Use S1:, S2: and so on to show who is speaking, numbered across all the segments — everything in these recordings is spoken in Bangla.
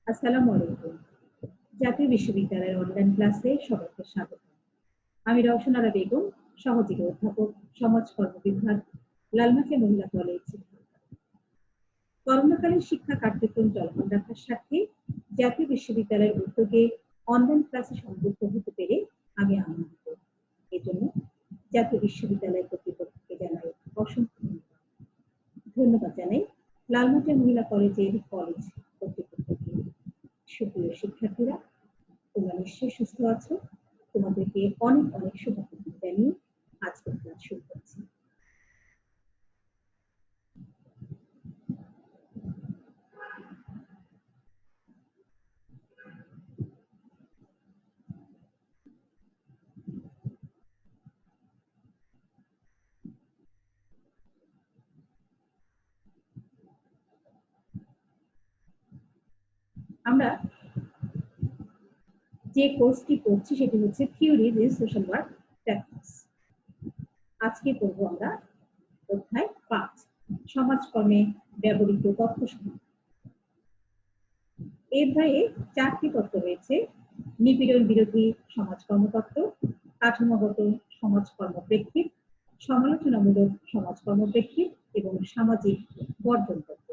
S1: আসসালামু আলাইকুম। জাতীয় বিশ্ববিদ্যালয়ের অনলাইন ক্লাসে সবাইকে স্বাগত। আমি রওশন আরা বেগম, সহযোগী অধ্যাপক, সমাজকর্ম বিভাগ, লালমাটিয়া মহিলা কলেজ। করোনাকালীন শিক্ষা কার্যক্রম চলমান রাখার সাথে জাতীয় বিশ্ববিদ্যালয়ের উদ্যোগে অনলাইন ক্লাসে সংযুক্ত হতে পেরে আমি আনন্দিত। এজন্য জাতীয় বিশ্ববিদ্যালয় কর্তৃপক্ষকে জানাই অসংখ্য ধন্যবাদ জানাই লালমাটিয়া মহিলা কলেজের কলেজ কর্তৃপক্ষকে। সুপ্রিয় শিক্ষার্থীরা, তোমরা নিশ্চয়ই সুস্থ আছো। তোমাদেরকে অনেক অনেক শুভকামনা জানিয়ে আজকের ক্লাস শুরু করছি। আমরা যে কোর্সটি পড়ছি সেটি হচ্ছে theory in social work practice. আজকে পড়ব আমরা অধ্যায় 5, সমাজকর্মে ব্যবহৃত তথ্য সমূহ। এই অধ্যায়ে 4টি তত্ত্ব রয়েছে: নিপীড়ন বিরোধী সমাজকর্ম তত্ত্ব, কাঠামোগত সমাজকর্ম প্রেক্ষিত, সমালোচনামূলক সমাজকর্ম প্রেক্ষিত এবং সামাজিক বর্জন তত্ত্ব।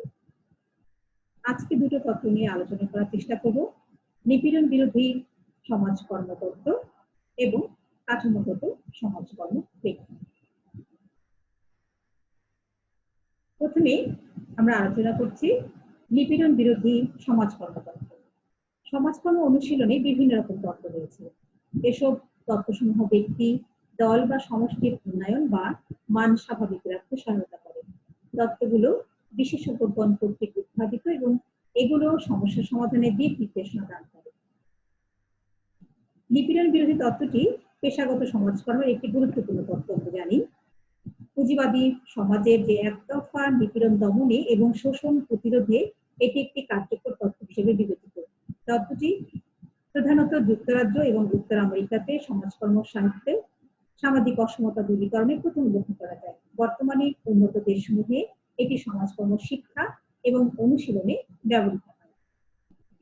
S1: আজকে দুটো তত্ত্ব নিয়ে আলোচনা করার চেষ্টা করব: নিপীড়ন বিরোধী সমাজকর্ম তত্ত্ব এবং কাঠামোগত সমাজকর্ম প্রেক্ষিত। প্রথমে আমরা আলোচনা করছি নিপীড়ন বিরোধী সমাজকর্ম তত্ত্ব। সমাজকর্ম অনুশীলনে বিভিন্ন রকম তত্ত্ব রয়েছে। এসব তত্ত্বসমূহ ব্যক্তি, দল বা সমষ্টির উন্নয়ন বা মান স্বাভাবিক রাখতে সহায়তা করে। তত্ত্বগুলো বিশেষজ্ঞগণ কর্তৃক উদ্ভাবিত এবং এগুলো সমস্যা সমাধানের দিক নির্দেশনা দান করে। নিপীড়ন বিরোধী তত্ত্বটি পেশাগত সমাজকর্মের একটি গুরুত্বপূর্ণ তত্ত্ব আমরা জানি। পুঁজিবাদী সমাজের যে একতরফা নিপীড়ন দমনে এবং শোষণ প্রতিরোধে এটি একটি কার্যকর তত্ত্ব হিসেবে বিবেচিত। তত্ত্বটি প্রধানত যুক্তরাজ্য এবং উত্তর আমেরিকাতে সমাজকর্ম সাহিত্যে সামাজিক অসমতা দূরীকরণে প্রথম লক্ষ্য করা যায়। বর্তমানে উন্নত দেশসমূহে এটি সমাজকর্ম শিক্ষা এবং অনুশীলনে ব্যবহৃত হয়।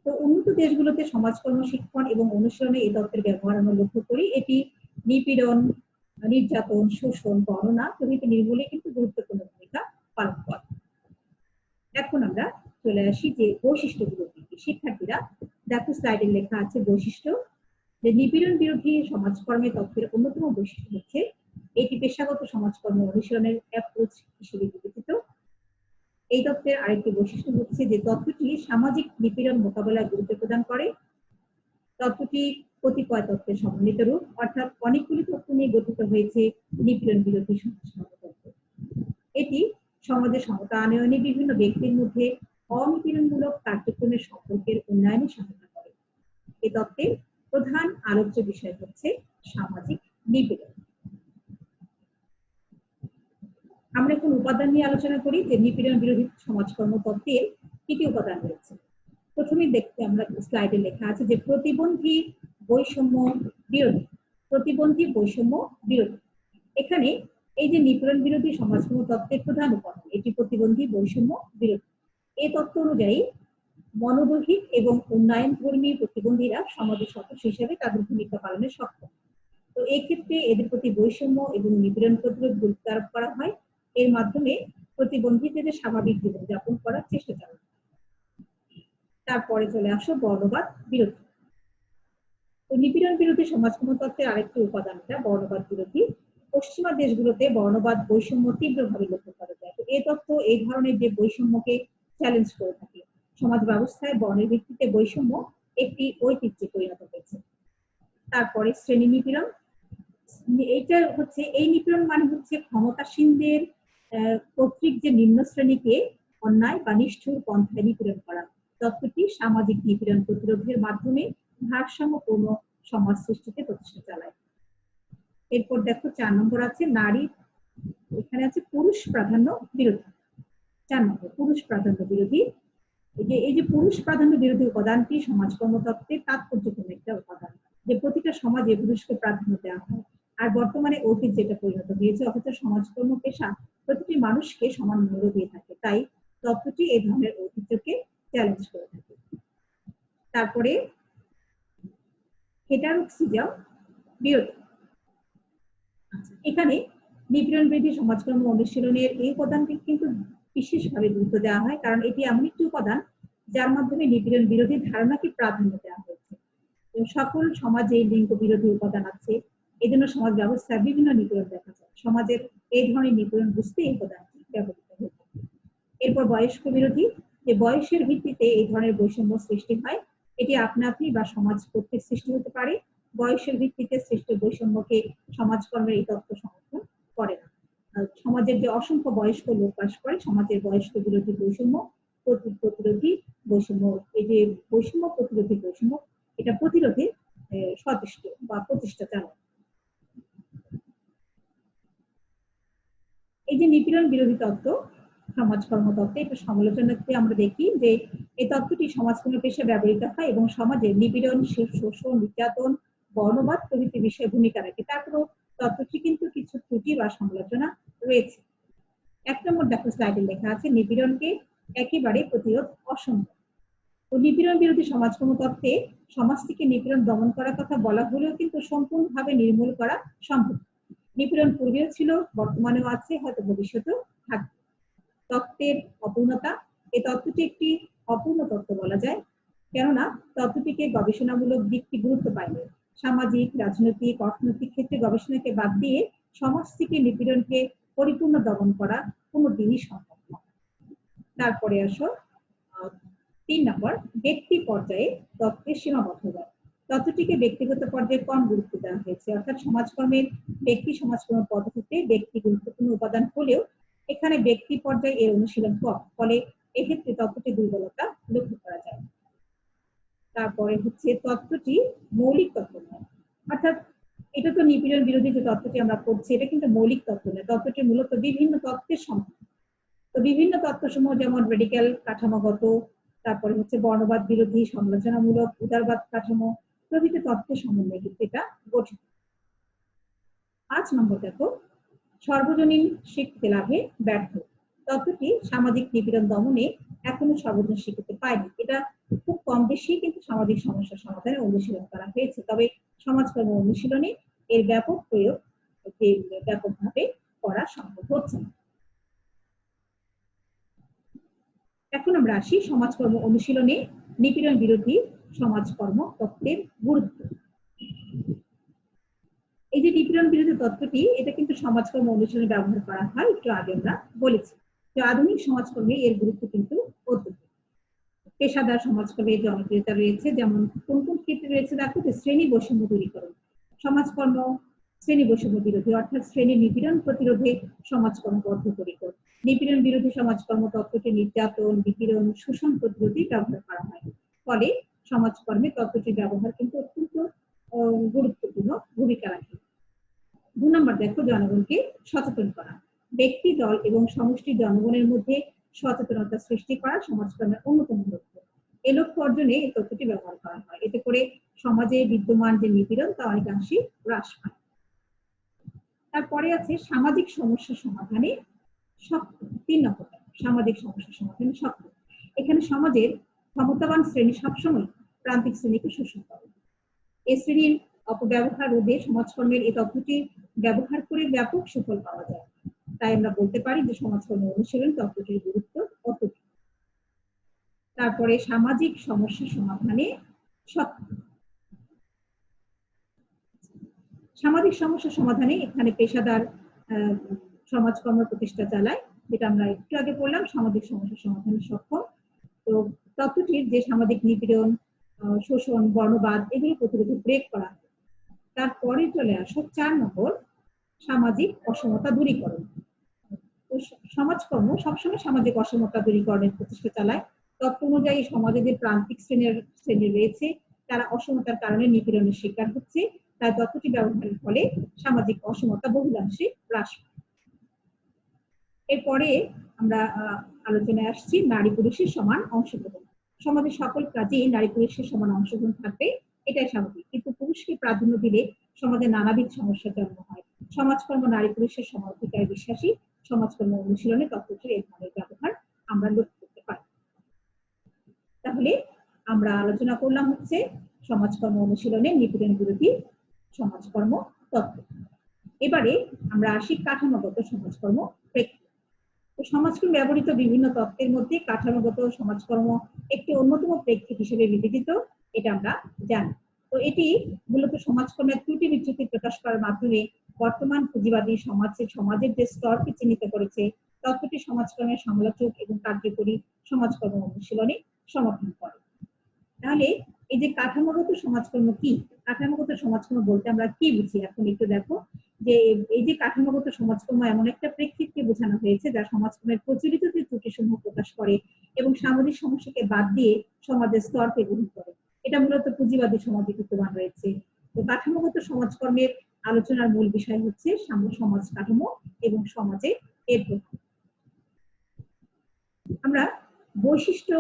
S1: তো উন্নত দেশগুলোতে সমাজকর্ম শিক্ষণ এবং অনুশীলনে এই তত্ত্বের ব্যবহার আমরা লক্ষ্য করি। এটি নিপীড়ন, নির্যাতন, শোষণ, গণনা প্রভৃতি নির্মূলে কিন্তু গুরুত্বপূর্ণ ভূমিকা পালন করে। এখন আমরা চলে আসি যে বৈশিষ্ট্যগুলো কি। শিক্ষার্থীরা দেখো, স্লাইডে লেখা আছে বৈশিষ্ট্য। যে নিপীড়ন বিরোধী সমাজকর্মের তত্ত্বের অন্যতম বৈশিষ্ট্য হচ্ছে এটি পেশাগত সমাজকর্ম অনুশীলনের অ্যাপ্রোচ হিসেবে বিবেচিত। এই তত্ত্বের আরেকটি বৈশিষ্ট্য হচ্ছে যে তত্ত্বটি সামাজিক নিপীড়ন মোকাবেলায় গুরুত্ব প্রদান করে। তত্ত্বটি কতিপয় তত্ত্বের সমন্বিত রূপ, অর্থাৎ অনেকগুলি তত্ত্ব নিয়ে গঠিত হয়েছে নিপীড়ন বিরোধী সমাজকর্ম তত্ত্ব। এটি সমাজে সমতা আনয়নে বিভিন্ন ব্যক্তির মধ্যে অনিপীড়নমূলক কার্যক্রমের সম্পর্কের উন্নয়নে সহায়তা করে। এই তত্ত্বের প্রধান আলোচ্য বিষয় হচ্ছে সামাজিক নিপীড়ন। আমরা এখন উপাদান নিয়ে আলোচনা করি যে নিপীড়ন বিরোধী সমাজকর্ম তত্ত্বের কি কি উপাদান রয়েছে। প্রথমে দেখতে আমরা স্লাইডে লেখা আছে যে প্রতিবন্ধী বৈষম্য বিরোধী। প্রতিবন্ধী বৈষম্য বিরোধী, এখানে এই যে নিপীড়ন বিরোধী সমাজকর্ম তত্ত্বের প্রধান উপাদান, এটি প্রতিবন্ধী বৈষম্য বিরোধী। এই তত্ত্ব অনুযায়ী মনোদৈহিক এবং উন্নয়ন ধর্মী প্রতিবন্ধীরা সমাজের সদস্য হিসেবে তাদের ভূমিকা পালনে সক্ষম। তো এই ক্ষেত্রে এদের প্রতি বৈষম্য এবং নিপীড়ন প্রতিরোধ গুরুত্ব আরোপ করা হয়। এর মাধ্যমে প্রতিবন্ধীদের স্বাভাবিক জীবনযাপন করার চেষ্টা চালানো হয়। তারপরে চলে আসো বর্ণবাদ বিরোধী। তো নিপীড়ন বিরোধী সমাজকর্ম তত্ত্বের আরেকটি উপাদানটা বর্ণবাদ বিরোধী। পশ্চিমা দেশগুলোতে বর্ণবাদ বৈষম্য তীব্রভাবে লক্ষ্য করা যায়। তো এই তত্ত্ব এই ধরনের যে বৈষম্যকে চ্যালেঞ্জ করে থাকে। সমাজ ব্যবস্থায় বর্ণের ভিত্তিতে বৈষম্য একটি ঐতিহ্যে পরিণত হয়েছে। তারপরে শ্রেণী নিপীড়ন। এইটা হচ্ছে, এই নিপীড়ন মানে হচ্ছে ক্ষমতাসীনদের কর্তৃক যে নিম্ন শ্রেণীকে অন্যায় বা নিষ্ঠুর পন্থায় নিপীড়ন করা। তত্ত্বটি সামাজিক নিপীড়ন প্রতিরোধের মাধ্যমে ভারসাম্যপূর্ণ সমাজ সৃষ্টিতে প্রচেষ্টা চালায়। এরপর দেখো 4 নম্বর আছে নারী, এখানে আছে পুরুষ প্রাধান্য বিরোধী। 4 নম্বর পুরুষ প্রাধান্য বিরোধী। এই যে পুরুষ প্রাধান্য বিরোধী উপাদানটি সমাজকর্ম তত্ত্বের তাৎপর্যপূর্ণ একটা উপাদান, যে প্রতিটা সমাজে পুরুষকে প্রাধান্য দেওয়া হয়। আর বর্তমানে ঐতিহ্যে যেটা পরিণত হয়েছে, অথচ সমাজকর্ম পেশা প্রতিটি মানুষকে সমান মূল্য দিয়ে থাকে। তাই তত্ত্বটি এই ধরনের ঐতিহ্যকে চ্যালেঞ্জ করে থাকে। তারপরে হেটারোক্সিজম বিরতি। এখানে নিপীড়ন বিরোধী সমাজকর্ম অনুশীলনের এই উপাদানটি কিন্তু বিশেষভাবে গুরুত্ব দেওয়া হয়, কারণ এটি এমন একটি উপাদান যার মাধ্যমে নিপীড়ন বিরোধী ধারণাকে প্রাধান্য দেওয়া হয়েছে। সকল সমাজে লিঙ্গ বিরোধী উপাদান আছে, এই জন্য সমাজ ব্যবস্থায় বিভিন্ন নিপীড়ন দেখা যায়। সমাজের এই ধরনের নিপীড়ন বুঝতে এই উপাদানটি ব্যবহৃত হয়ে থাকে। এরপর বয়স্ক বিরোধী, যে বয়সের ভিত্তিতে এই ধরনের বৈষম্য সৃষ্টি হয়, এটি আপনা আপনি বা সমাজ কর্তৃক সৃষ্টি হতে পারে। বয়সের ভিত্তিতে সৃষ্ট বৈষম্যকে সমাজকর্মের এই তত্ত্ব সমর্থন করে না। সমাজের যে অসংখ্য বয়স্ক লোক বাস করে, সমাজের বয়স্ক বিরোধী বৈষম্য প্রতিরোধী বৈষম্য, এই যে বৈষম্য প্রতিরোধী বৈষম্য, এটা প্রতিরোধে সচেষ্ট বা প্রচেষ্টা চালায়। এই যে নিপীড়ন বিরোধী তত্ত্ব সমাজকর্ম তত্ত্বে, এটা সমালোচনাতে আমরা দেখি যে এই তত্ত্বটি সমাজকর্ম পেশায় ব্যবহৃত হয় এবং সমাজে নিপীড়ন, শোষণ, নির্যাতন, বর্ণবাদ প্রভৃতি বিষয়ে ভূমিকা রাখে। তারপরেও তত্ত্বটি কিন্তু কিছু ত্রুটি বা সমালোচনা রয়েছে। 1 নম্বর দেখো স্লাইডে লেখা আছে, নিপীড়নকে একেবারে প্রতিরোধ অসম্ভব। তো নিপীড়ন বিরোধী সমাজকর্ম তত্ত্বে সমাজ থেকে নিপীড়ন দমন করার কথা বলা হলেও কিন্তু সম্পূর্ণভাবে নির্মূল করা সম্ভব। নিপীড়ন পূর্বেও ছিল, বর্তমানেও আছে, হয়তো ভবিষ্যতেও থাকবে। তত্ত্বের অপূর্ণতা, এই তত্ত্বটি একটি অপূর্ণ তত্ত্ব বলা যায়, কেননা তত্ত্বটিকে গবেষণামূলক দিকটি গুরুত্ব পায়নি। সামাজিক, রাজনৈতিক, অর্থনৈতিক ক্ষেত্রে গবেষণাকে বাদ দিয়ে সমাজ থেকে নিপীড়নকে পরিপূর্ণ দমন করা কোনোদিনই সম্ভব নয়। তারপরে আসো 3 নম্বর, ব্যক্তি পর্যায়ে তত্ত্বের সীমাবদ্ধতা। তত্ত্বটিকে ব্যক্তিগত পর্যায়ে কম গুরুত্ব দেওয়া হয়েছে, অর্থাৎ সমাজকর্মের ব্যক্তি সমাজকর্ম পদ্ধতিতে ব্যক্তি গুরুত্বপূর্ণ উপাদান হলেও এখানে ব্যক্তি পর্যায়ে এর অনুশীলন কম, ফলে এক্ষেত্রে তত্ত্বটি দুর্বলতা লক্ষ্য করা যায়। তারপরে হচ্ছে তত্ত্বটি মৌলিক তত্ত্ব নয়, অর্থাৎ এটা তো নিপীড়ন বিরোধী যে তত্ত্বটি আমরা পড়ছি, এটা কিন্তু মৌলিক তত্ত্ব নয়। তত্ত্বটি মূলত বিভিন্ন তত্ত্বের সমন্বয়। তো বিভিন্ন তত্ত্বসমূহ যেমন রেডিক্যাল কাঠামোগত, তারপরে হচ্ছে বর্ণবাদ বিরোধী, সমালোচনামূলক, উদারবাদ কাঠামো প্রভৃতি তত্ত্বের সমন্বয়ে কিন্তু এটা গঠিত। 5 নম্বর দেখো, সর্বজনীন স্বীকৃতি লাভে ব্যর্থ। তত্ত্বটি সামাজিক নিপীড়ন দমনে এখনো সর্বজনীন স্বীকৃতি পায়নি। এটা খুব কম বেশি কিন্তু সামাজিক সমস্যা সমাধানে অনুশীলন করা হয়েছে, তবে সমাজকর্ম অনুশীলনে এর ব্যাপক প্রয়োগ ব্যাপকভাবে করা সম্ভব হচ্ছে না। এখন আমরা আসি সমাজকর্ম অনুশীলনে নিপীড়ন বিরোধী সমাজকর্ম তত্ত্বের গুরুত্ব। এই যে নিপীড়ন বিরোধী তত্ত্বটি, এটা কিন্তু সমাজকর্ম অনুশীলনে ব্যবহার করা হয়, একটু আগে আমরা বলেছি। তো আধুনিক সমাজকর্মে এর গুরুত্ব কিন্তু অত্যধিক। পেশাদার সমাজকর্মে জনপ্রিয়তা রয়েছে, যেমন কোন কোন ক্ষেত্রে রয়েছে দেখো, যে শ্রেণী বৈষম্য দূরীকরণ। সমাজকর্ম শ্রেণী বৈষম্য বিরোধী, অর্থাৎ শ্রেণী নিপীড়ন প্রতিরোধে সমাজকর্ম বদ্ধপরিকর। নিপীড়ন বিরোধী সমাজকর্ম তত্ত্বটি নির্যাতন, নিপীড়ন, শোষণ প্রতিরোধে ব্যবহার করা হয়, ফলে সমাজকর্মে তত্ত্বটির ব্যবহার কিন্তু অত্যন্ত গুরুত্বপূর্ণ ভূমিকা রাখে। 2 নম্বর দেখো, জনগণকে সচেতন করা। ব্যক্তি, দল এবং সমষ্টি জনগণের মধ্যে সচেতনতা সৃষ্টি করা সমাজকর্মের অন্যতম লক্ষ্য। এই লক্ষ্য অর্জনে এই তত্ত্বটি ব্যবহার করা হয়, এতে করে সমাজে বিদ্যমান যে নিপীড়ন তা অনেকাংশে হ্রাস পায়। তারপরে আছে সামাজিক সমস্যা সমাধানে সক্ষম। 3 নম্বর, সামাজিক সমস্যা সমাধানে সক্ষম। এখানে সমাজের ক্ষমতাবান শ্রেণী সবসময় প্রান্তিক শ্রেণীকে শোষণ করে। এই শ্রেণীর অপব্যবহার রোধে সমাজকর্মের এই তত্ত্বটি ব্যবহার করে ব্যাপক সুফল পাওয়া যায়। তাই আমরা বলতে পারি যে সমাজকর্ম অনুশীলন তত্ত্বটির গুরুত্ব অত্যধিক। তারপরে সামাজিক সমস্যা সমাধানে সক্ষম। সামাজিক সমস্যা সমাধানে এখানে পেশাদার সমাজকর্ম প্রতিষ্ঠা চালায়, যেটা আমরা একটু আগে বললাম, সামাজিক সমস্যা সমাধানে সক্ষম। তো তত্ত্বটির যে সামাজিক নিপীড়ন, শোষণ, বর্ণবাদ এগুলো প্রতিরোধে ব্রেক করা হয়। তারপরে চলে আসো 4 নম্বর, সামাজিক অসমতা দূরীকরণ। সমাজকর্ম সবসময় সামাজিক অসমতা দূরীকরণের প্রচেষ্টা চালায়। তত্ত্ব অনুযায়ী সমাজে যে প্রান্তিক শ্রেণী রয়েছে, তারা অসমতার কারণে নিপীড়নের শিকার হচ্ছে, তাই তত্ত্বটি ব্যবহারের ফলে সামাজিক অসমতা বহুলাংশে হ্রাস পায়। এরপরে আমরা আলোচনায় আসছি নারী পুরুষের সমান অংশগ্রহণ। সমাজের সকল কাজেই নারী পুরুষের সমান অংশগ্রহণ থাকবে, এটাই স্বাভাবিক, কিন্তু পুরুষকে প্রাধান্য দিলে সমাজে নানাবিধ সমস্যার জন্ম হয়। সমাজকর্ম নারী পুরুষের সমান অধিকারে বিশ্বাসী। সমাজকর্ম অনুশীলনে তত্ত্বটির এই ধরনের ব্যবহার আমরা লক্ষ্য করতে পারি। তাহলে আমরা আলোচনা করলাম হচ্ছে সমাজকর্ম অনুশীলনে নিপীড়ন বিরোধী সমাজকর্ম তত্ত্ব। এবারে আমরা আসি কাঠামোগত সমাজকর্ম প্রেক্ষিত। সমাজকর্ম ব্যবহৃত বিভিন্ন তত্ত্বের মধ্যে কাঠামোগত সমাজকর্ম একটি অন্যতম প্রেক্ষিত হিসেবে বিবেচিত, এটা আমরা জানি। তো এটি মূলত সমাজকর্মের ত্রুটি বিচ্যুতি প্রকাশ করার মাধ্যমে বর্তমান পুঁজিবাদী সমাজের যে স্তরকে চিহ্নিত করেছে, তত্ত্বটি সমাজকর্মের সমালোচক এবং কার্যকরী সমাজকর্ম অনুশীলনে সমর্থন করে। তাহলে এই যে কাঠামোগত সমাজকর্ম কি, কাঠামোগত সমাজকর্ম বলতে আমরা কি বুঝি এখন একটু দেখো। যে এই যে কাঠামোগত সমাজকর্ম এমন একটা প্রেক্ষিতকে বোঝানো হয়েছে যা সমাজকর্মের প্রচলিত যে ত্রুটিসমূহ প্রকাশ করে এবং সামাজিক সমস্যাকে বাদ দিয়ে সমাজের স্তরকে গ্রহণ করে। এটা মূলত পুঁজিবাদী সমাজে বিদ্যমান রয়েছে। তো কাঠামোগত সমাজকর্মের আলোচনার মূল বিষয় হচ্ছে সমাজ কাঠামো এবং সমাজে এর প্রভাব। আমরা বৈশিষ্ট্য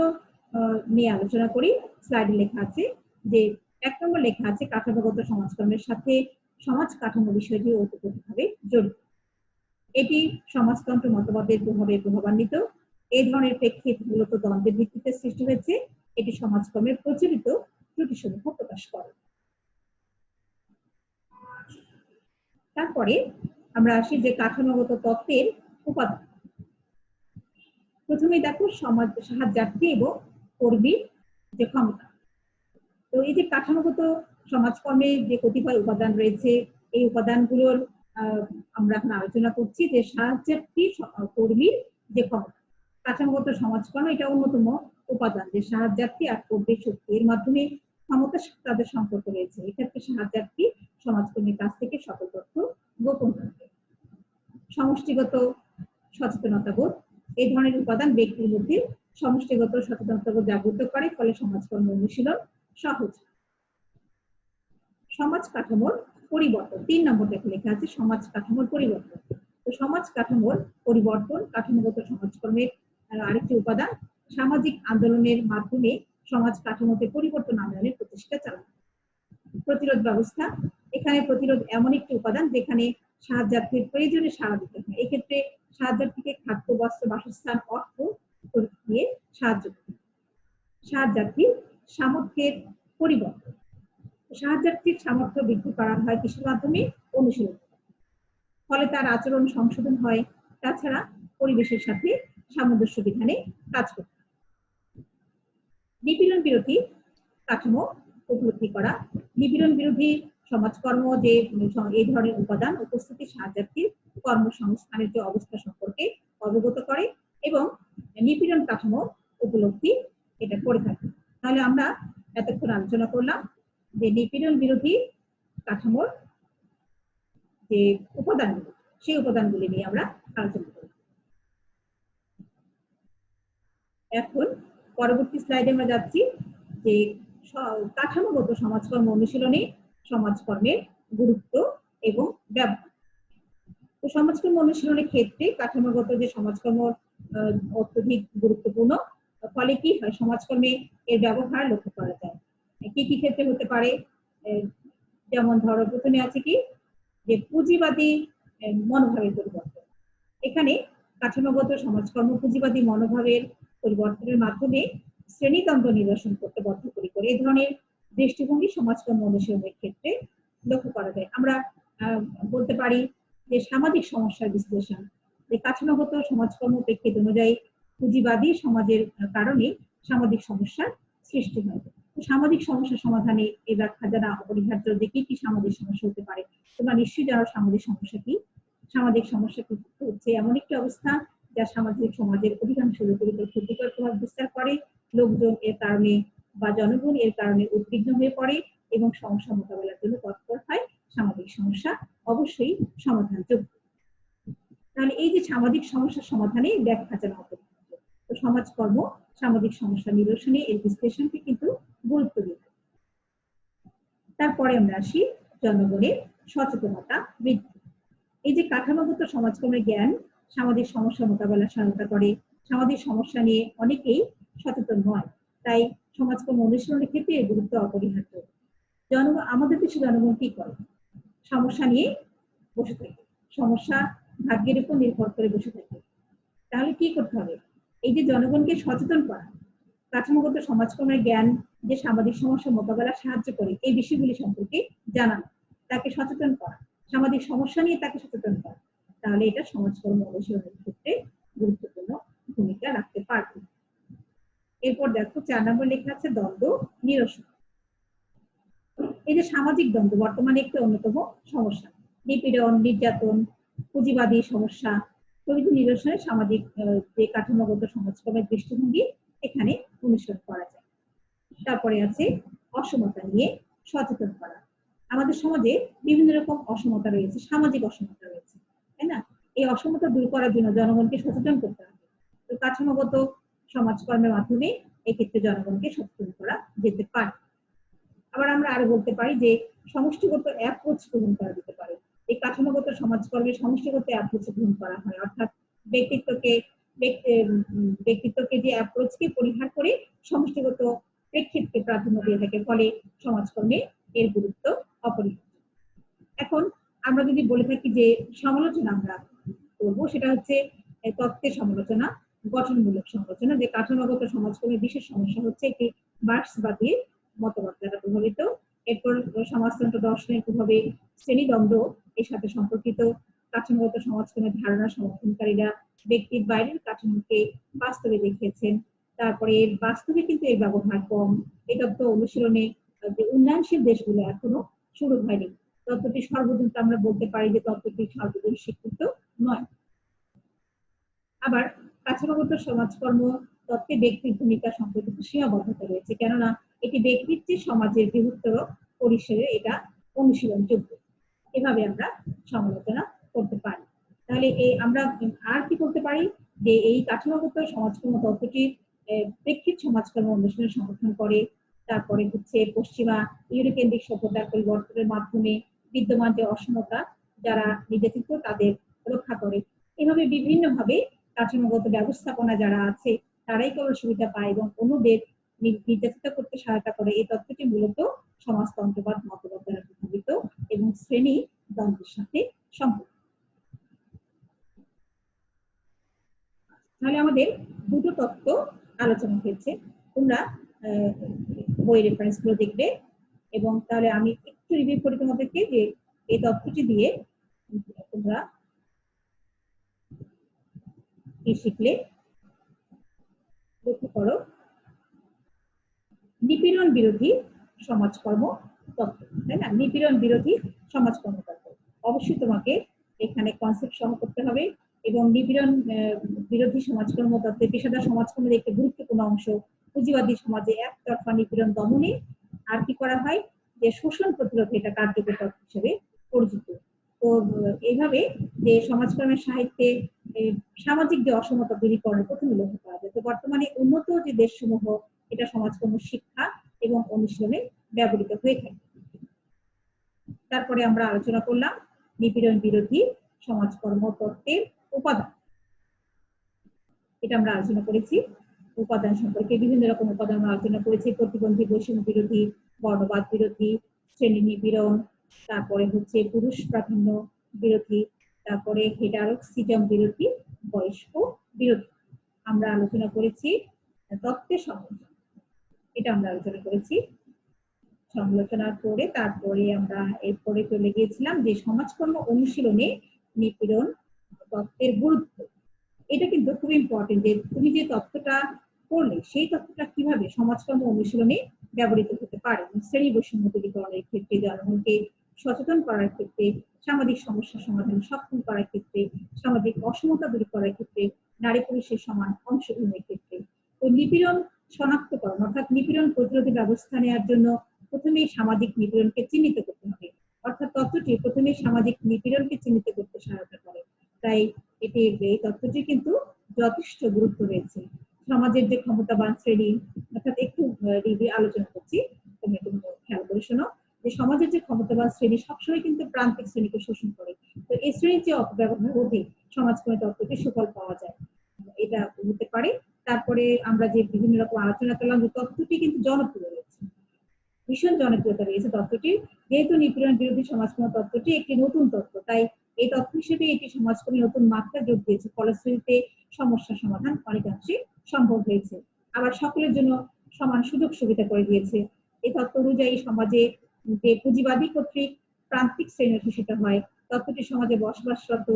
S1: নিয়ে আলোচনা করি। স্লাইডে লেখা আছে যে 1 নম্বর লেখা আছে কাঠামোগত সমাজকর্মের সাথে সমাজ কাঠামো বিষয়টি ওতপ্রোতভাবে জড়িত। এটি সমাজতন্ত্র মতবাদের প্রভাবে প্রভাবান্বিত। এই ধরনের প্রেক্ষিত মূলত দ্বন্দ্বের ভিত্তিতে সৃষ্টি হয়েছে। এটি সমাজকর্মের প্রচলিত ত্রুটিসমূহ প্রকাশ করে। তারপরে আমরা আসি যে কাঠামোগত তত্ত্বের উপাদান। প্রথমে দেখো সমাজ সাহায্যার্থী এবং কর্মীর যে ক্ষমতা। তো এই যে কাঠামোগত সমাজকর্মে যে কতিপয় উপাদান রয়েছে, এই উপাদানগুলোর আমরা এখন আলোচনা করছি যে সাহায্যার্থী কর্মীর যে ক্ষমতা। কাঠামোগত সমাজকর্ম এটা অন্যতম উপাদান যে সাহায্যার্থী আর কর্মীর শক্তি, এর মাধ্যমে ক্ষমতা তাদের সম্পর্ক রয়েছে। এক্ষেত্রে সাহায্যার্থী সমাজকর্মীর কাছ থেকে সকল তথ্য গোপন রাখবে। সমষ্টিগত সচেতনতাবোধ, এই ধরনের উপাদান ব্যক্তির মধ্যে সমষ্টিগত সচেতনতাবোধ জাগ্রত করে, ফলে সমাজকর্ম অনুশীলন সহজ। সমাজ কাঠামোর পরিবর্তন 3 নম্বর লেখা আছে সমাজ কাঠামোর পরিবর্তন। তো সমাজ কাঠামোর পরিবর্তন কাঠামোগত সমাজকর্মের আরেকটি উপাদান। সামাজিক আন্দোলনের মাধ্যমে সমাজ কাঠামোতে পরিবর্তন আনয়নের প্রচেষ্টা চালানো। প্রতিরোধ ব্যবস্থা, এখানে প্রতিরোধ এমন একটি উপাদান যেখানে সাহায্যার্থীর প্রয়োজনে সাড়া দিতে হয়। এক্ষেত্রে সাহায্যার্থীকে খাদ্য, বস্ত্র, বাসস্থান, অর্থ দিয়ে সাহায্য করতে হয়। সাহায্যার্থীর সামর্থ্যের পরিবর্তন, সাহায্যার্থীর সামর্থ্য বৃদ্ধি করা হয় কৃষির মাধ্যমে অনুশীলন, ফলে তার আচরণ সংশোধন হয়। তাছাড়া পরিবেশের সাথে সামঞ্জস্য বিধানে কাজ করতে হয়। নিপীড়ন বিরোধী কাঠামো উপলব্ধি করা, নিপীড়ন বিরোধী সমাজকর্ম যে এই ধরনের উপাদান উপস্থিতি সাহায্যার্থীর কর্মসংস্থানের যে অবস্থা সম্পর্কে অবগত করে এবং নিপীড়ন কাঠামো উপলব্ধি এটা করে থাকে। তাহলে আমরা এতক্ষণ আলোচনা করলাম যে নিপীড়ন বিরোধী কাঠামোর যে উপাদানগুলি, সেই উপাদানগুলি নিয়ে আমরা আলোচনা করব। এখন পরবর্তী স্লাইডে আমরা যাচ্ছি যে কাঠামোগত সমাজকর্ম অনুশীলনে সমাজকর্মের গুরুত্ব এবং ব্যবহার। তো সমাজকর্ম অনুশীলনের ক্ষেত্রে কাঠামোগত যে সমাজকর্ম অত্যধিক গুরুত্বপূর্ণ, ফলে কি হয় সমাজকর্মে এর ব্যবহার লক্ষ্য করা যায়। কি কি ক্ষেত্রে হতে পারে, যেমন ধরো প্রথমে আছে কি যে পুঁজিবাদী মনোভাবের পরিবর্তন। এখানে কাঠামোগত সমাজকর্ম পুঁজিবাদী মনোভাবের পরিবর্তনের মাধ্যমে শ্রেণীতন্ত্র নিরসন করতে বদ্ধপরিকর। এই ধরনের দৃষ্টিভঙ্গি সমাজকর্ম অনুশীলনের ক্ষেত্রে লক্ষ্য করা যায়। আমরা বলতে পারি যে সামাজিক সমস্যার বিশ্লেষণ, যে কাঠামোগত সমাজকর্ম প্রেক্ষিত অনুযায়ী পুঁজিবাদী সমাজের কারণে সামাজিক সমস্যার সৃষ্টি হয়। সামাজিক সমস্যা সমাধানে এই ব্যাখ্যা জানা অপরিহার্য যে কি কি সামাজিক সমস্যা হতে পারে। তোমরা নিশ্চয়ই জানো সামাজিক সমস্যা কি। সামাজিক সমস্যা হচ্ছে এমন একটি অবস্থা যা সামাজিক সমাজের অধিকাংশ লোকের উপর ক্ষতিকর প্রভাব বিস্তার করে। লোকজন এর কারণে বা জনগণ এর কারণে উদ্বিগ্ন হয়ে পড়ে এবং সমস্যা মোকাবেলার জন্য তৎপর হয়। সামাজিক সমস্যা অবশ্যই সমাধানযোগ্য। তাহলে এই যে সামাজিক সমস্যার সমাধানে ব্যাখ্যা জানা অপরিহার্য। তো সমাজকর্ম সামাজিক সমস্যা নিরসনে এর বিশ্লেষণকে কিন্তু গুরুত্ব দিয়ে থাকে। তারপরে আমরা আসি জনগণের সচেতনতা বৃদ্ধি। এই যে কাঠামোগত সমাজকর্মের জ্ঞান সামাজিক সমস্যা মোকাবেলা সহায়তা করে। সামাজিক সমস্যা নিয়ে অনেকেই সচেতন নয়, তাই সমাজকর্ম অনুশীলনের ক্ষেত্রে এর গুরুত্ব অপরিহার্য। আমাদের দেশে জনগণ কি করে, সমস্যা নিয়ে বসে থাকে, সমস্যা ভাগ্যের উপর নির্ভর করে বসে থাকে। তাহলে কি করতে হবে, এই যে জনগণকে সচেতন করা, কাঠামোগত সমাজকর্মের জ্ঞান যে সামাজিক সমস্যা মোকাবেলা সাহায্য করে এই বিষয়গুলি সম্পর্কে জানানো, তাকে সচেতন করা, সামাজিক সমস্যা নিয়ে তাকে সচেতন করা, তাহলে এটা সমাজকর্ম অনুশীলনের ক্ষেত্রে গুরুত্বপূর্ণ ভূমিকা রাখতে পারবে। এরপর দেখো 4 নম্বর লেখা আছে দ্বন্দ্ব নিরসন। এই যে সামাজিক দ্বন্দ্ব বর্তমানে একটি অন্যতম সমস্যা। নিপীড়ন, নির্যাতন, পুঁজিবাদী সমস্যা প্রভৃতি নিরসনে সামাজিক যে কাঠামোগত সমাজকর্মের দৃষ্টিভঙ্গি এখানে অনুসরণ করা যায়। তারপরে আছে অসমতা নিয়ে সচেতন করা। আমাদের সমাজে বিভিন্ন রকম অসমতা রয়েছে, সামাজিক অসমতা রয়েছে, তাই না? এই অসমতা দূর করার জন্য জনগণকে সচেতন করতে হবে। তো কাঠামোগত সমাজকর্মের মাধ্যমে এক্ষেত্রে জনগণকে সচেতন করা যেতে পারে। আবার আমরা আরো বলতে পারি যে সমষ্টিগত অ্যাপ্রোচ গ্রহণ করা যেতে পারে। এই কাঠামোগত সমাজকর্মে সমষ্টিগত অ্যাপ্রোচ গ্রহণ করা হয়, অর্থাৎ ব্যক্তিত্বকে যে অ্যাপ্রোচকে পরিহার করে সমষ্টিগত প্রেক্ষিতকে প্রাধান্য দিয়ে থাকে, ফলে সমাজকর্মে এর গুরুত্ব অপরিহার্য। এখন আমরা যদি বলে থাকি যে সমালোচনা আমরা করবো, সেটা হচ্ছে তত্ত্বের সমালোচনা, গঠনমূলক সমালোচনা। যে কাঠামোগত সমাজকর্মের বিশেষ সমস্যা হচ্ছে একটি মার্ক্সবাদী মতবাদ দ্বারা প্রভাবিত। এরপর সমাজতন্ত্র দর্শনের প্রভাবে শ্রেণীদ্বন্দ্ব এর সাথে সম্পর্কিত। কাঠামোগত সমাজকর্মের ধারণা সমর্থনকারীরা ব্যক্তির বাইরের কাঠামোকে বাস্তবে দেখিয়েছেন, তারপরে বাস্তবে কিন্তু এর ব্যবহার কম। এই তত্ত্ব অনুশীলনে যে উন্নয়নশীল দেশগুলো এখনো শুরু হয়নি। তত্ত্বটি সর্বজন আমরা বলতে পারি যে তত্ত্বটি সর্বজন স্বীকৃত নয়। আবার কাঠামোগত সমাজকর্ম তত্ত্বে ব্যক্তির ভূমিকা সম্পর্কিত সীমাবদ্ধতা রয়েছে, কেননা এটি ব্যক্তির চেয়ে সমাজের বৃহত্তর পরিসরে এটা অনুশীলনযোগ্য। এভাবে আমরা সমালোচনা করতে পারি। তাহলে আমরা আর কি করতে পারি যে এই কাঠামোগত সমাজকর্ম তত্ত্বটি প্রেক্ষিত সমাজকর্ম অনুশীলনের সমর্থন করে। তারপরে হচ্ছে পশ্চিমা ইউরোকেন্দ্রিক সভ্যতার পরিবর্তনের মাধ্যমে বিদ্যমান যে অসমতা যারা নির্যাতিত তাদের রক্ষা করে। এভাবে বিভিন্ন ভাবে কাঠামোগত ব্যবস্থাপনা যারা আছে তারাই কেবল সুবিধা পায় এবং অন্যদের নির্যাতিত করতে সহায়তা করে। এই তত্ত্বটি মূলত সমাজতন্ত্রবাদ মতবাদ দ্বারা প্রভাবিত এবং শ্রেণী দ্বন্দ্বের সাথে সম্পর্কিত। তাহলে আমাদের দুটো তত্ত্ব আলোচনা হয়েছে, তোমরা বই রেফারেন্স গুলো দেখবে। এবং তাহলে আমি একটু রিভিউ করি তোমাদেরকে যে এই তত্ত্বটি দিয়ে তোমরা কি শিখলে। লক্ষ্য করো, নিপীড়ন বিরোধী সমাজকর্ম তত্ত্ব, তাই না? নিপীড়ন বিরোধী সমাজকর্ম তত্ত্ব অবশ্যই তোমাকে এখানে কনসেপ্ট সহ করতে হবে। এবং নিপীড়ন বিরোধী সমাজকর্ম তত্ত্বে পেশাদার সমাজকর্মের একটি গুরুত্বপূর্ণ অংশ পুঁজিবাদী সমাজে একতরফা নিপীড়ন দমনে আর কি করা হয় যে শোষণ প্রতিরোধে এটা কার্যকর তত্ত্ব হিসেবে পরিচিত। তো এইভাবে যে সমাজকর্মের সাহিত্যে সামাজিক যে অসমতা দূরীকরণের প্রথমে লক্ষ্য করা যায়। তো বর্তমানে উন্নত যে দেশসমূহ এটা সমাজকর্ম শিক্ষা এবং অনুশীলনে ব্যবহৃত হয়ে থাকে। তারপরে আমরা আলোচনা করলাম নিপীড়ন বিরোধী সমাজকর্ম তত্ত্বের উপাদান। এটা আমরা আলোচনা করেছি। উপাদান সম্পর্কে বিভিন্ন রকম উপাদান আমরা আলোচনা করেছি। প্রতিবন্ধী, বৈষম্য বিরোধী, বর্ণবাদ বিরোধী, শ্রেণী নিপীড়ন, তারপরে হচ্ছে পুরুষ প্রাধান্য বিরোধী, তারপরে হেটারোক্সিজম বিরোধী, বয়স্ক বিরোধী। আমরা আলোচনা করেছি তত্ত্বের সমালোচনা, এটা আমরা আলোচনা করেছি। সমালোচনার পরে তারপরে আমরা এরপরে চলে গিয়েছিলাম যে সমাজকর্ম অনুশীলনে নিপীড়ন তত্ত্বের গুরুত্ব। এটা কিন্তু খুব ইম্পর্টেন্ট যে তুমি যে তত্ত্বটা পড়লে সেই তত্ত্বটা কিভাবে সমাজকর্ম অনুশীলনে ব্যবহৃত হতে পারে। শ্রেণী বৈষম্য দূরীকরণের ক্ষেত্রে, জনগণকে সচেতন করার ক্ষেত্রে, সামাজিক সমস্যা সমাধানে সক্ষম করার ক্ষেত্রে, সামাজিক অসমতা দূর করার ক্ষেত্রে, নারী পুরুষের সমান অংশগ্রহণের ক্ষেত্রে। তো নিপীড়ন শনাক্তকরণ অর্থাৎ নিপীড়ন প্রতিরোধী ব্যবস্থা নেওয়ার জন্য প্রথমেই সামাজিক নিপীড়নকে চিহ্নিত করতে হবে। অর্থাৎ তত্ত্বটি প্রথমেই সামাজিক নিপীড়নকে চিহ্নিত করতে সহায়তা করে। তাই এই তত্ত্বটি কিন্তু যথেষ্ট গুরুত্ব রয়েছে। সমাজের যে ক্ষমতাবান শ্রেণী, অর্থাৎ একটু আলোচনা করছি, তুমি একটু খেয়াল করে শোনো যে সমাজের যে ক্ষমতাবান শ্রেণী সবসময় কিন্তু প্রান্তিক শ্রেণীকে শোষণ করে। তো এই শ্রেণীর যে অপব্যবহার রোধে সমাজকর্মী তত্ত্বটি সুফল পাওয়া যায়, এটা হতে পারে। তারপরে আমরা যে বিভিন্ন রকম আলোচনা করলাম যে তত্ত্বটি কিন্তু জনপ্রিয় রয়েছে, ভীষণ জনপ্রিয়তা রয়েছে তত্ত্বটি। যেহেতু নিপীড়ন বিরোধী সমাজকর্ম তত্ত্বটি একটি নতুন তত্ত্ব, তাই এই তত্ত্ব হিসেবে এটি সমাজকর্মী নতুন মাত্রা যোগ দিয়েছে। ফলশ্রুতিতে সমস্যা সমাধান অনেকাংশে সম্ভব হয়েছে। আবার সকলের জন্য সমান সুযোগ সুবিধা করে দিয়েছে। এই তত্ত্ব অনুযায়ী সমাজে যে পুঁজিবাদী কর্তৃক প্রান্তিক শ্রেণী শোষিত হয়, তত্ত্বটি সমাজে বসবাসরত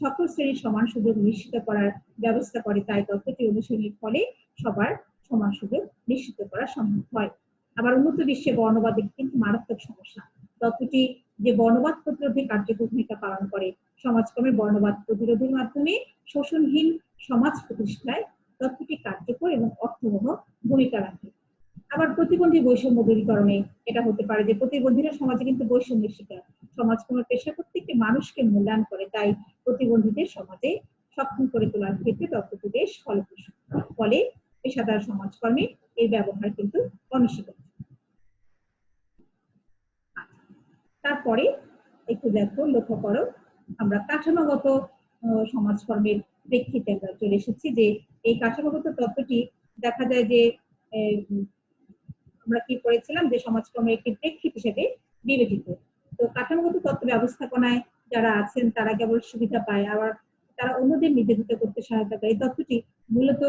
S1: সকল শ্রেণীর সমান সুযোগ নিশ্চিত করার ব্যবস্থা করে। তাই তত্ত্বটি অনুসরণের ফলে সবার সমান সুযোগ নিশ্চিত করা সম্ভব হয়। আবার উন্নত বিশ্বে বর্ণবাদ কিন্তু মারাত্মক সমস্যা। তত্ত্বটি যে বর্ণবাদ প্রতিরোধে কার্যকর ভূমিকা পালন করে, সমাজক্রমে বর্ণবাদ প্রতিরোধের মাধ্যমে শোষণহীন সমাজ প্রতিষ্ঠায় তত্ত্বটি কার্যকর এবং অর্থবহ ভূমিকা রাখে। আবার প্রতিবন্ধী বৈষম্য দূরীকরণে এটা হতে পারে যে প্রতিবন্ধীরা সমাজে কিন্তু বৈষম্যের শিকার। সমাজ কোনো পেশা প্রত্যেকটি মানুষকে মূল্যায়ন করে, তাই প্রতিবন্ধীদের সমাজে সক্ষম করে তোলার ক্ষেত্রে তত্ত্বটি বেশ ফলপ্রসূ। ফলে পেশাদার সমাজকর্মে এর ব্যবহার কিন্তু অনস্বীকার্য। তারপরে একটু দেখো, লক্ষ্য করো, আমরা কাঠামোগত সমাজকর্মের প্রেক্ষিতে আমরা চলে এসেছি। যে এই কাঠামোগত তত্ত্বটি দেখা যায় যে আমরা কি করেছিলাম যে সমাজকর্মের একটি প্রেক্ষিত হিসেবে বিবেচিত। তো কাঠামোগত তত্ত্ব ব্যবস্থাপনায় যারা আছেন তারা কেবল সুবিধা পায়, আবার তারা অন্যদের নির্যাতিত করতে সহায়তা করে। এই তত্ত্বটি মূলত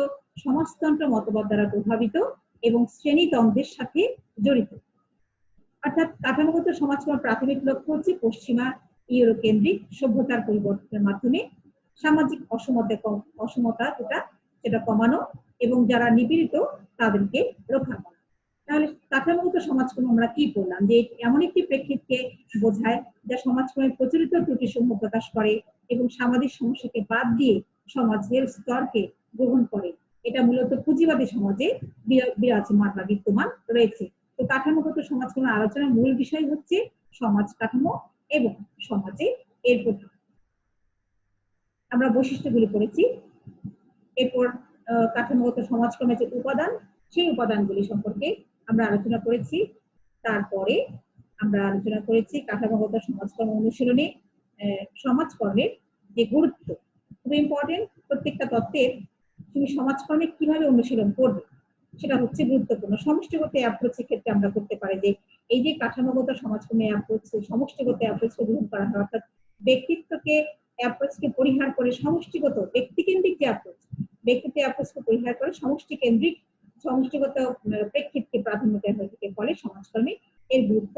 S1: সমাজতন্ত্র মতবাদ দ্বারা প্রভাবিত এবং শ্রেণীদ্বন্দ্বের সাথে জড়িত। অর্থাৎ কাঠামোগত সমাজকর্মের প্রাথমিক লক্ষ্য হচ্ছে পশ্চিমা ইউরোকেন্দ্রিক সভ্যতার পরিবর্তনের মাধ্যমে সামাজিক অসমতা সেটা কমানো এবং যারা নিপীড়িত তাদেরকে রক্ষা করা। তাহলে কাঠামোগত সমাজকর্ম আমরা কি বললাম, যে এমন একটি প্রেক্ষিতকে বোঝায় যা সমাজকর্মের প্রচলিত ত্রুটিসমূহ প্রকাশ করে এবং সামাজিক সমস্যাকে বাদ দিয়ে সমাজের স্তরকে গ্রহণ করে। এটা মূলত পুঁজিবাদী সমাজে বিরাজমান বা বিদ্যমান রয়েছে। তো কাঠামোগত সমাজকর্মের আলোচনার মূল বিষয় হচ্ছে সমাজ কাঠামো এবং সমাজে এর প্রভাব। আমরা বৈশিষ্ট্যগুলি পড়েছি। এরপর কাঠামোগত সমাজকর্মের যে উপাদান, সেই উপাদানগুলি সম্পর্কে আমরা আলোচনা করেছি। তারপরে আমরা আলোচনা করেছি কাঠামোগত সমাজকর্ম অনুশীলনে সমাজকর্মের যে গুরুত্ব, খুব ইম্পর্টেন্ট। প্রত্যেকটা তত্ত্বের তুমি সমাজকর্মে কিভাবে অনুশীলন করবে সেটা হচ্ছে গুরুত্বপূর্ণ। সমষ্টিগত অ্যাপ্রোচের ক্ষেত্রে আমরা করতে পারি যে এই যে কাঠামোগত সমাজকর্মের অ্যাপ্রোচ, সমষ্টিগত অ্যাপ্রোচকে গ্রহণ করা হয়, অর্থাৎ ব্যক্তিত্বকে অ্যাপ্রোচকে পরিহার করে সমষ্টিগত ব্যক্তিকেন্দ্রিক যে ব্যক্তিত্ব অ্যাপ্রোচকে পরিহার করে সমষ্টিগত প্রেক্ষিতকে প্রাধান্য দেওয়া হয়ে থাকে। ফলে সমাজকর্মে এর গুরুত্ব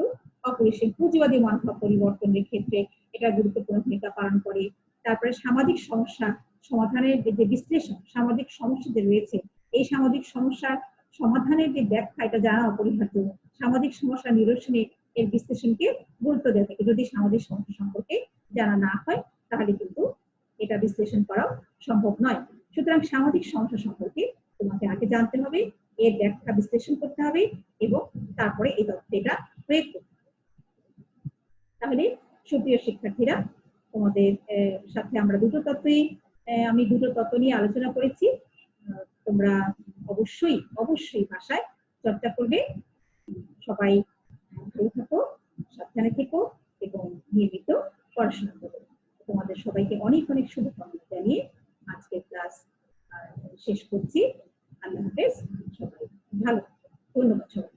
S1: অপরিসীম। পুঁজিবাদী মনোভাব পরিবর্তনের ক্ষেত্রে এটা গুরুত্বপূর্ণ ভূমিকা পালন করে। তারপরে সামাজিক সমস্যা সমাধানের যে বিশ্লেষণ, সামাজিক সমস্যা যে রয়েছে, এই সামাজিক সমস্যার সমাধানের যে ব্যাখ্যা, এটা জানা অপরিহার্য। সামাজিক সমস্যা নিরসনে এর বিশ্লেষণকে গুরুত্ব দেওয়া থাকে। যদি সামাজিক সমস্যা সম্পর্কে জানা না হয় তাহলে কিন্তু এটা বিশ্লেষণ করাও সম্ভব নয়। সুতরাং সামাজিক সমস্যা সম্পর্কে তোমাকে আগে জানতে হবে, এর ব্যাখ্যা বিশ্লেষণ করতে হবে এবং তারপরে এই তত্ত্বটা প্রয়োগ করতে হবে। তাহলে সুপ্রিয় শিক্ষার্থীরা, তোমাদের সাথে আমরা আমি দুটো তত্ত্ব নিয়ে আলোচনা করেছি। তোমরা অবশ্যই ভাষায় চর্চা করবে। সবাই ভালো থাকো, সাবধানে থেকো এবং নিয়মিত পড়াশোনা করো। তোমাদের সবাইকে অনেক অনেক শুভকামনা জানিয়ে আজকের ক্লাস শেষ করছি। আল্লাহ হাফেজ, সবাই ভালো থাকো। ধন্যবাদ সবাই।